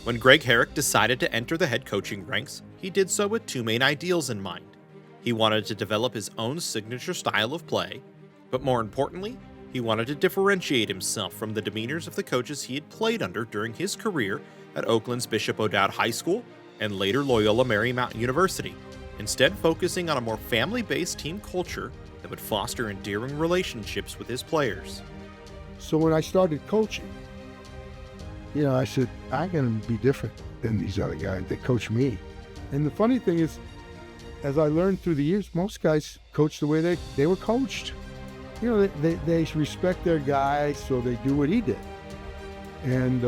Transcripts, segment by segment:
When Greg Herrick decided to enter the head coaching ranks, he did so with two main ideals in mind. He wanted to develop his own signature style of play, but more importantly, he wanted to differentiate himself from the demeanors of the coaches he had played under during his career at Oakland's Bishop O'Dowd High School and later Loyola Marymount University, instead focusing on a more family-based team culture that would foster endearing relationships with his players. So when I started coaching, I said, I'm going to be different than these other guys that coach me. And the funny thing is, as I learned through the years, most guys coach the way they were coached. They respect their guy, so they do what he did. And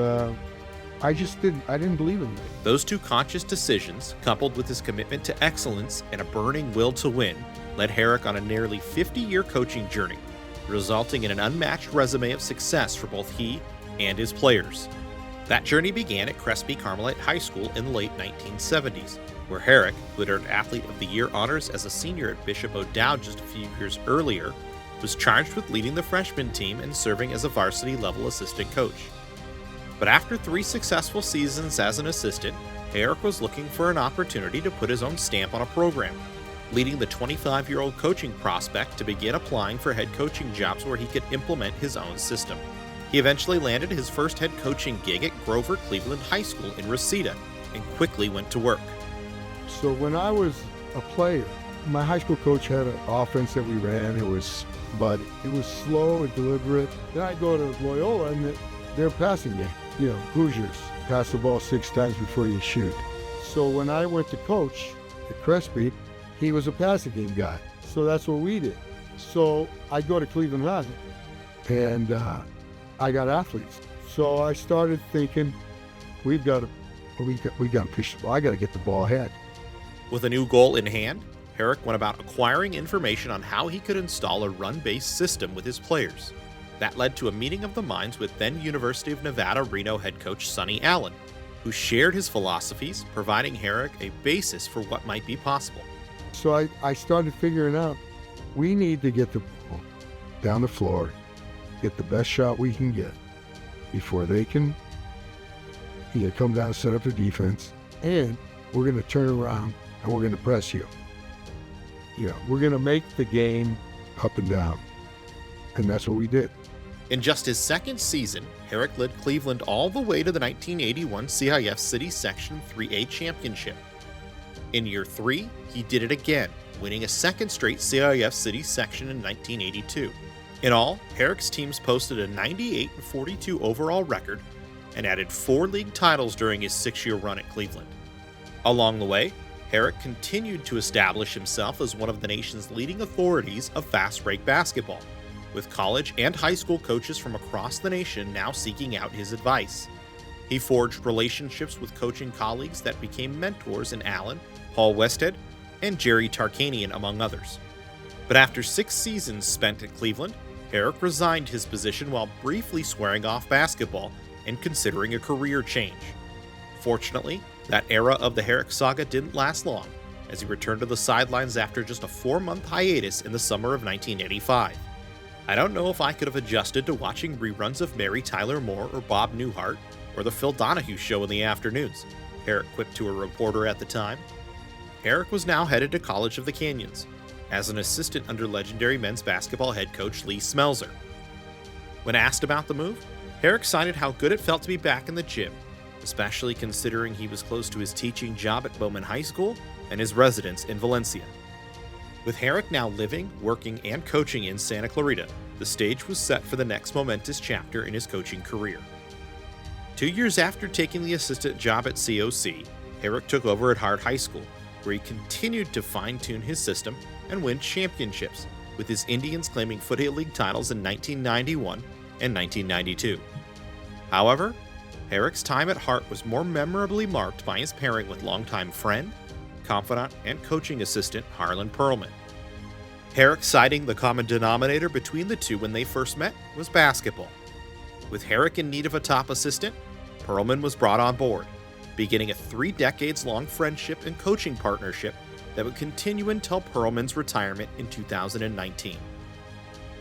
I didn't believe in it. Those two conscious decisions, coupled with his commitment to excellence and a burning will to win, led Herrick on a nearly 50-year coaching journey, resulting in an unmatched resume of success for both he and his players. That journey began at Crespi High School in the late 1970s, where Herrick, who had earned Athlete of the Year honors as a senior at Bishop O'Dowd just a few years earlier, was charged with leading the freshman team and serving as a varsity-level assistant coach. But after 3 successful seasons as an assistant, Herrick was looking for an opportunity to put his own stamp on a program, leading the 25-year-old coaching prospect to begin applying for head coaching jobs where he could implement his own system. He eventually landed his first head coaching gig at Cleveland High School in Reseda and quickly went to work. So when I was a player, my high school coach had an offense that we ran. It was slow and deliberate. Then I'd go to Loyola and their passing game. Hoosiers pass the ball 6 times before you shoot. So when I went to coach at Crespi, he was a passing game guy. So that's what we did. So I'd go to Cleveland and Hart, and I got athletes. So I started thinking, we got to push the ball. I got to get the ball ahead. With a new goal in hand, Herrick went about acquiring information on how he could install a run-based system with his players. That led to a meeting of the minds with then University of Nevada, Reno head coach Sonny Allen, who shared his philosophies, providing Herrick a basis for what might be possible. So I started figuring out, we need to get the ball down the floor, get the best shot we can get before they can come down and set up the defense, and we're going to turn around and we're going to press you. We're going to make the game up and down. And that's what we did. In just his second season, Herrick led Cleveland all the way to the 1981 CIF City Section 3A Championship. In year 3, he did it again, winning a second straight CIF City Section in 1982. In all, Herrick's teams posted a 98-42 overall record and added 4 league titles during his 6-year run at Cleveland. Along the way, Herrick continued to establish himself as one of the nation's leading authorities of fast break basketball, with college and high school coaches from across the nation now seeking out his advice. He forged relationships with coaching colleagues that became mentors in Allen, Paul Westhead, and Jerry Tarkanian, among others. But after 6 seasons spent at Cleveland, Herrick resigned his position while briefly swearing off basketball and considering a career change. Fortunately, that era of the Herrick saga didn't last long, as he returned to the sidelines after just a 4-month hiatus in the summer of 1985. I don't know if I could have adjusted to watching reruns of Mary Tyler Moore or Bob Newhart or the Phil Donahue Show in the afternoons, Herrick quipped to a reporter at the time. Herrick was now headed to College of the Canyons as an assistant under legendary men's basketball head coach Lee Smelzer. When asked about the move, Herrick cited how good it felt to be back in the gym, especially considering he was close to his teaching job at Bowman High School and his residence in Valencia. With Herrick now living, working, and coaching in Santa Clarita, the stage was set for the next momentous chapter in his coaching career. 2 years after taking the assistant job at COC, Herrick took over at Hart High School, where he continued to fine-tune his system and win championships, with his Indians claiming Foothill League titles in 1991 and 1992. However, Herrick's time at Hart was more memorably marked by his pairing with longtime friend, confidant, and coaching assistant Harlan Perlman. Herrick citing the common denominator between the two when they first met was basketball. With Herrick in need of a top assistant, Perlman was brought on board, beginning a 3 decades-long friendship and coaching partnership that would continue until Perlman's retirement in 2019.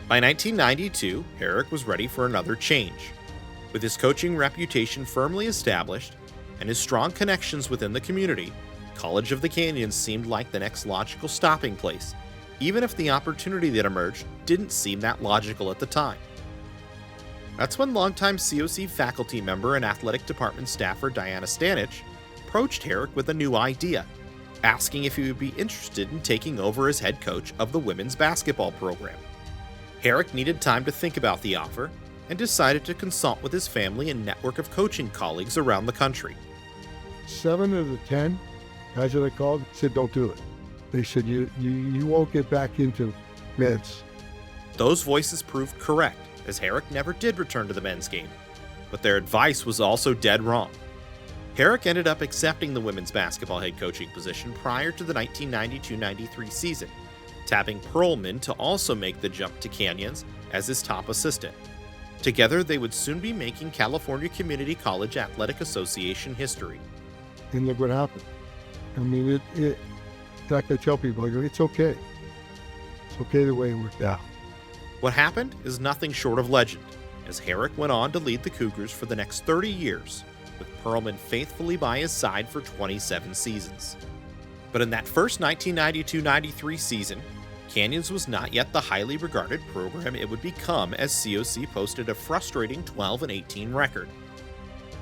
By 1992, Herrick was ready for another change. With his coaching reputation firmly established, and his strong connections within the community, College of the Canyons seemed like the next logical stopping place, even if the opportunity that emerged didn't seem that logical at the time. That's when longtime COC faculty member and athletic department staffer Diana Stanich approached Herrick with a new idea, asking if he would be interested in taking over as head coach of the women's basketball program. Herrick needed time to think about the offer and decided to consult with his family and network of coaching colleagues around the country. 7 of the 10 guys that I called said, don't do it. They said, you won't get back into men's. Those voices proved correct, as Herrick never did return to the men's game. But their advice was also dead wrong. Herrick ended up accepting the women's basketball head coaching position prior to the 1992-93 season, tapping Perlman to also make the jump to Canyons as his top assistant. Together, they would soon be making California Community College Athletic Association history. And look what happened. I mean, like I tell people, I go, it's okay. It's okay the way it worked out. What happened is nothing short of legend, as Herrick went on to lead the Cougars for the next 30 years, with Perlman faithfully by his side for 27 seasons. But in that first 1992-93 season, Canyons was not yet the highly regarded program it would become, as COC posted a frustrating 12-18 record.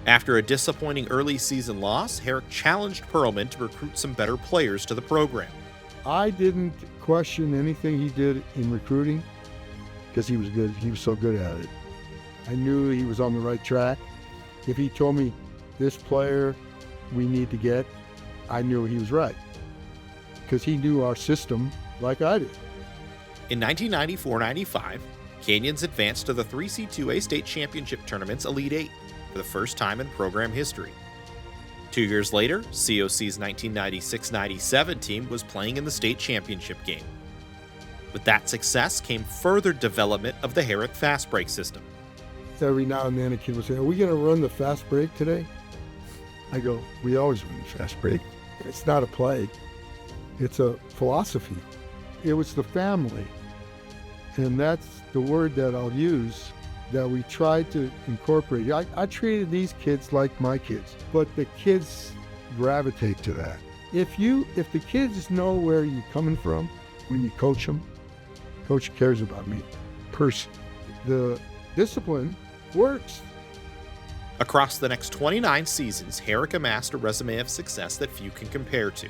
After a disappointing early season loss, Herrick challenged Perlman to recruit some better players to the program. I didn't question anything he did in recruiting because he was good. He was so good at it. I knew he was on the right track. If he told me this player we need to get, I knew he was right because he knew our system like I did. In 1994-95, Canyons advanced to the 3C2A state championship tournament's Elite Eight for the first time in program history. 2 years later, COC's 1996-97 team was playing in the state championship game. With that success came further development of the Herrick fast break system. Every now and then a kid would say, are we going to run the fast break today? I go, we always run the fast break. It's not a play. It's a philosophy. It was the family. And that's the word that I'll use that we tried to incorporate. I treated these kids like my kids, but the kids gravitate to that. If the kids know where you're coming from when you coach them, coach cares about me, person. The discipline works. Across the next 29 seasons, Herrick amassed a resume of success that few can compare to.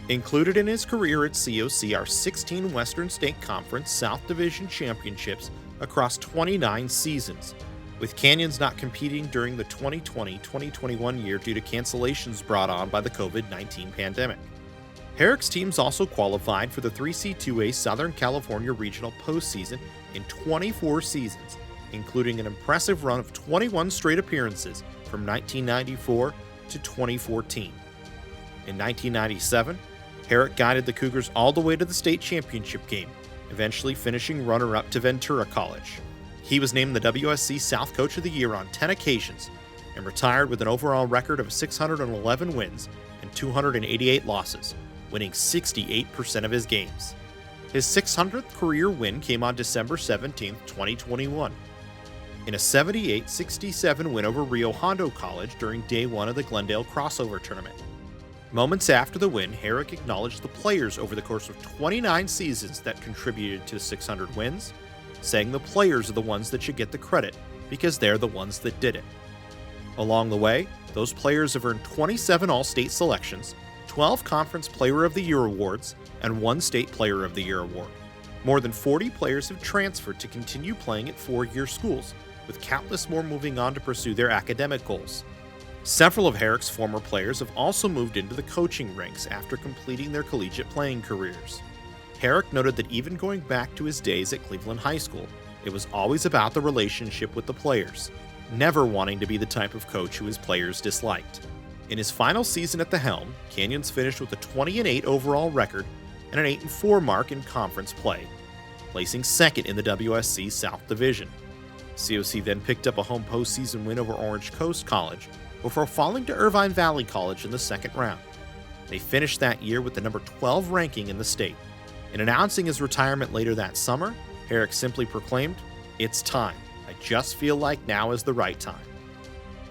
Included in his career at COC are 16 Western State Conference South Division championships across 29 seasons, with Canyons not competing during the 2020-2021 year due to cancellations brought on by the COVID-19 pandemic. Herrick's teams also qualified for the 3C2A Southern California Regional postseason in 24 seasons, including an impressive run of 21 straight appearances from 1994 to 2014. In 1997, Herrick guided the Cougars all the way to the state championship game, eventually finishing runner-up to Ventura College. He was named the WSC South Coach of the Year on 10 occasions and retired with an overall record of 611 wins and 288 losses, winning 68% of his games. His 600th career win came on December 17, 2021, in a 78-67 win over Rio Hondo College during Day 1 of the Glendale Crossover Tournament. Moments after the win, Herrick acknowledged the players over the course of 29 seasons that contributed to 600 wins, saying the players are the ones that should get the credit because they're the ones that did it. Along the way, those players have earned 27 All-State selections, 12 Conference Player of the Year awards, and 1 State Player of the Year award. More than 40 players have transferred to continue playing at four-year schools, with countless more moving on to pursue their academic goals. Several of Herrick's former players have also moved into the coaching ranks after completing their collegiate playing careers. Herrick noted that even going back to his days at Cleveland High School, it was always about the relationship with the players, never wanting to be the type of coach who his players disliked. In his final season at the helm, Canyons finished with a 20-8 overall record and an 8-4 mark in conference play, placing second in the WSC South Division. COC then picked up a home postseason win over Orange Coast College before falling to Irvine Valley College in the second round. They finished that year with the number 12 ranking in the state. In announcing his retirement later that summer, Herrick simply proclaimed, "It's time. I just feel like now is the right time."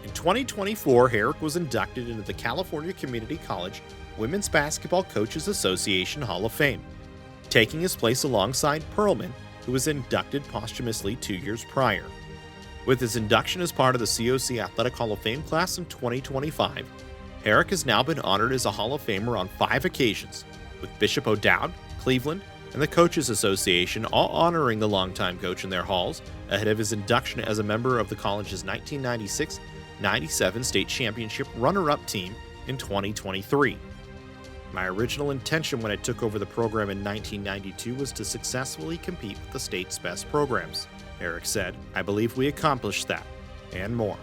In 2024, Herrick was inducted into the California Community College Women's Basketball Coaches Association Hall of Fame, taking his place alongside Perlman, who was inducted posthumously 2 years prior. With his induction as part of the COC Athletic Hall of Fame class in 2025, Herrick has now been honored as a Hall of Famer on 5 occasions, with Bishop O'Dowd, Cleveland, and the Coaches Association all honoring the longtime coach in their halls ahead of his induction as a member of the college's 1996-97 state championship runner-up team in 2023. My original intention when I took over the program in 1992 was to successfully compete with the state's best programs, Herrick said. I believe we accomplished that, and more.